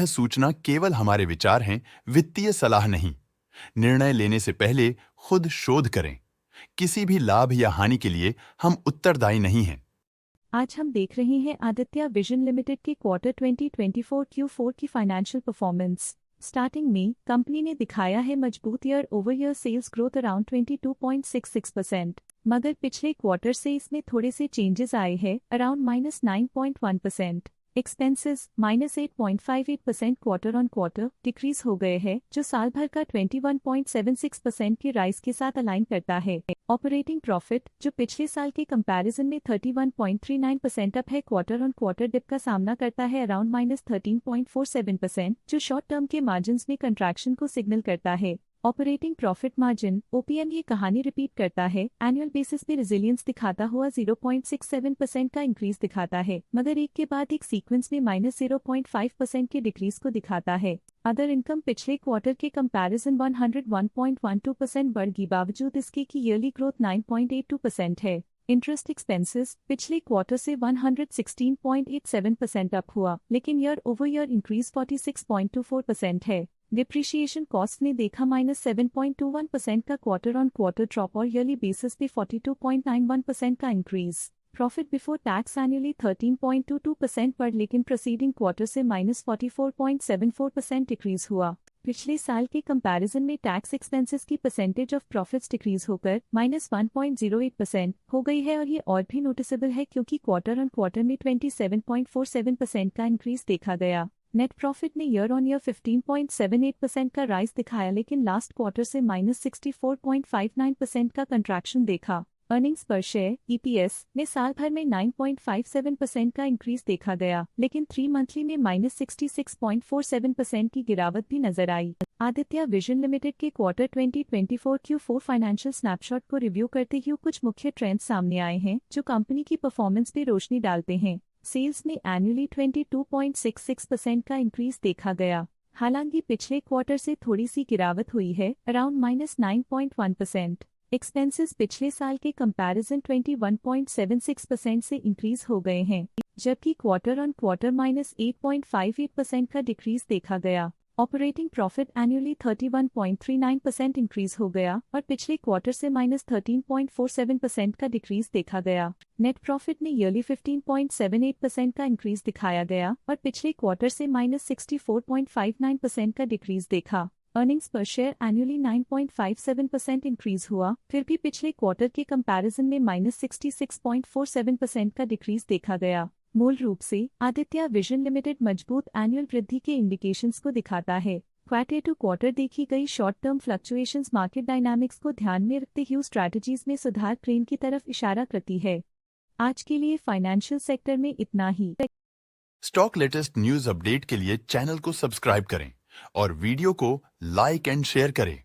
सूचना केवल हमारे विचार हैं, वित्तीय सलाह नहीं। निर्णय लेने से पहले खुद शोध करें। किसी भी लाभ या हानि के लिए हम उत्तरदायी नहीं हैं। आज हम देख रहे हैं आदित्य विजन लिमिटेड के क्वार्टर 2024 Q4 की फाइनेंशियल परफॉर्मेंस। स्टार्टिंग में कंपनी ने दिखाया है मजबूत year over year sales growth around 22.66%, मगर पिछले क्वार्टर से इसमें थोड़े से चेंजेस आए हैं around -9.1%। Expenses -8.58% quarter on quarter decrease हो गए हैं, जो साल भर का 21.76% की राइज के साथ अलाइन करता है। ऑपरेटिंग प्रॉफिट, जो पिछले साल के कंपैरिजन में 31.39% अप है, क्वार्टर ऑन क्वार्टर डिप का सामना करता है अराउंड -13.47%, जो शॉर्ट टर्म के मार्जिन्स में कंट्रैक्शन को सिग्नल करता है। ऑपरेटिंग प्रॉफिट मार्जिन OPM ये कहानी रिपीट करता है, एनुअल बेसिस पे रेजिलियंस दिखाता हुआ 0.67% का इंक्रीज दिखाता है, मगर एक के बाद एक सीक्वेंस में -0.5% के डिक्रीज को दिखाता है। अदर इनकम पिछले क्वार्टर के कंपैरिजन 101.12% बढ़ गई, बावजूद इसके की ईयरली ग्रोथ 9.82% है। इंटरेस्ट एक्सपेंसेस पिछले क्वार्टर से 116.87% अप हुआ, लेकिन ईयर ओवर ईयर इंक्रीज 46.24% है। डिप्रिशिएशन कॉस्ट ने देखा -7.21% का क्वार्टर ऑन क्वार्टर ड्रॉप और ईयरली बेसिस पे 42.91% का increase. Profit before tax annually 13.22% बढ़, लेकिन प्रीसीडिंग क्वार्टर से -44.74% डिक्रीज हुआ। पिछले साल के कंपैरिजन में टैक्स एक्सपेंसेस की परसेंटेज ऑफ प्रॉफिट्स डिक्रीज होकर -1.08% हो गई है, और ये और भी नोटिसेबल है क्योंकि क्वार्टर ऑन क्वार्टर में 27.47% का इंक्रीज देखा गया। नेट प्रॉफिट ने ईयर ऑन ईयर 15.78% का राइज दिखाया, लेकिन लास्ट क्वार्टर से -64.59% का कंट्रैक्शन देखा। अर्निंग्स पर शेयर EPS में साल भर में 9.57% का इंक्रीज देखा गया, लेकिन 3 मंथली में -66.47% की गिरावट भी नजर आई। आदित्य विजन लिमिटेड के क्वार्टर 2024 Q4 फाइनेंशियल स्नैपशॉट को रिव्यू करते हुए कुछ मुख्य ट्रेंड्स सामने आए हैं, जो कंपनी की परफॉर्मेंस पे रोशनी डालते हैं। सेल्स में एनुअली 22.66% का इंक्रीज देखा गया, हालांकि पिछले क्वार्टर से थोड़ी सी गिरावट हुई है अराउंड -9.1%। एक्सपेंसेस पिछले साल के कंपैरिजन 21.76% से इंक्रीज हो गए हैं, जबकि क्वार्टर ऑन क्वार्टर -8.58% का डिक्रीज देखा गया। ऑपरेटिंग प्रॉफिट एनुअली 31.39% इंक्रीज हो गया और पिछले क्वार्टर से -13.47% का डिक्रीज देखा गया। नेट प्रॉफिट ने ईयरली 15.78% का इंक्रीज दिखाया गया और पिछले क्वार्टर से -64.59% का डिक्रीज देखा। अर्निंग्स पर शेयर एनुअली 9.57% इंक्रीज हुआ, फिर भी पिछले क्वार्टर के कंपैरिजन में -66.47% का डिक्रीज देखा गया। मूल रूप से आदित्य विजन लिमिटेड मजबूत एनुअल वृद्धि के इंडिकेशंस को दिखाता है। क्वार्टर टू क्वार्टर देखी गई short term fluctuations market dynamics को ध्यान में रखते हुए स्ट्रैटेजीज में सुधार ट्रेंड की तरफ इशारा करती है। आज के लिए फाइनेंशियल सेक्टर में इतना ही। स्टॉक लेटेस्ट न्यूज अपडेट के लिए चैनल को सब्सक्राइब करें और वीडियो को लाइक एंड शेयर करें।